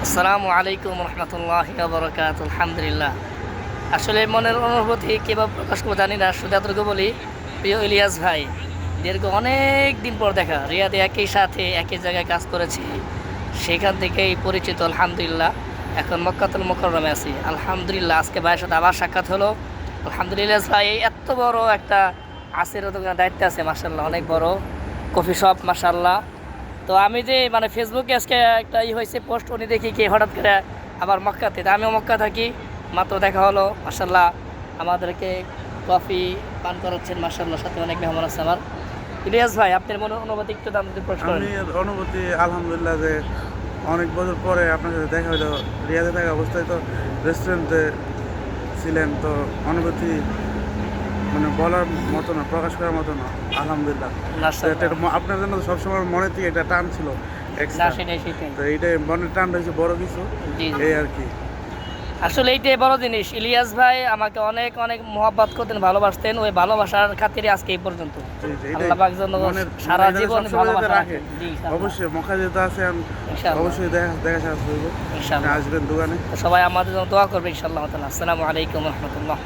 আসসালামু আলাইকুম রহমতুল্লাহি ওয়া বারাকাতুহু। আলহামদুলিল্লাহ। আসলে মনের অনুভূতি কীভাবে প্রকাশ করবো জানি না, শুধু এতটুকু বলি, প্রিয় ইলিয়াস ভাই, দীর্ঘ অনেক দিন পর দেখা, রিয়াদে একই সাথে একই জায়গায় কাজ করেছি, সেখান থেকেই পরিচিত আলহামদুলিল্লাহ। এখন মক্কাতুল মুকাররমে আছি আলহামদুলিল্লাহ। আজকে ভাইয়ের সাথে আবার সাক্ষাৎ হলো আলহামদুলিল্লাহ। ভাই এই এত বড় একটা আসির দায়িত্বে আছে, মাশাল্লাহ, অনেক বড় কফি শপ, মাশাল্লাহ। তো আমি যে মানে ফেসবুকে আজকে একটা হয়েছে পোস্ট, উনি দেখি কি হঠাৎ করে আবার মক্কাতে, তা আমিও মক্কা থাকি, মাত্র দেখা হলো, মাশাল্লাহ। আমাদেরকে কফি পান করাচ্ছেন, মাশাল্লাহ, সাথে অনেক মেহমান আছে আমার। ইলিয়াস ভাই, আপনার মনে অনুভূতি একটু দাম যদি প্রশ্ন করেন। আমি অনুভূতি আলহামদুলিল্লাহ যে অনেক বছর পরে আপনার সাথে দেখা হলো। রিয়াদে থাকা অবস্থায় তো রেস্টুরেন্টে ছিলেন, তো অনুভূতি মানে বলার মতো না, প্রকাশ করার মতো না। আলহামদুলিল্লাহ। তো এটা আপনার জন্য সবসময় মনে থেকে একটা টান ছিল না, এক্সট্রা। সেটাই। তো এইটাই মনের টানটা হচ্ছে বড় কিছু, জি, এই আর কি। আসলে এইটাই বড় জিনিস। ইলিয়াস ভাই আমাকে অনেক অনেক মহব্বত করতেন, ভালোবাসতেন, ওই ভালোবাসার খাতিরে আজকে এই পর্যন্ত। জি, জি, এটাই আল্লাহ পাক যেন সারা মনে জীবন সবসময় ভালোবাসা যাতে রাখে। রাখেন। জি, ইনশাআল্লাহ। অবশ্যই মক্কা যেতে আছে, ইনশাআল্লাহ। অবশ্যই দেখা সাক্ষাৎ করবো। ইনশাআল্লাহ। আসবেন দোকানে। তো সবাই আমাদের জন্য দোয়া করবে ইনশাআল্লাহ তাআলা। আসসালামু আলাইকুম রহমতুল্লাহ।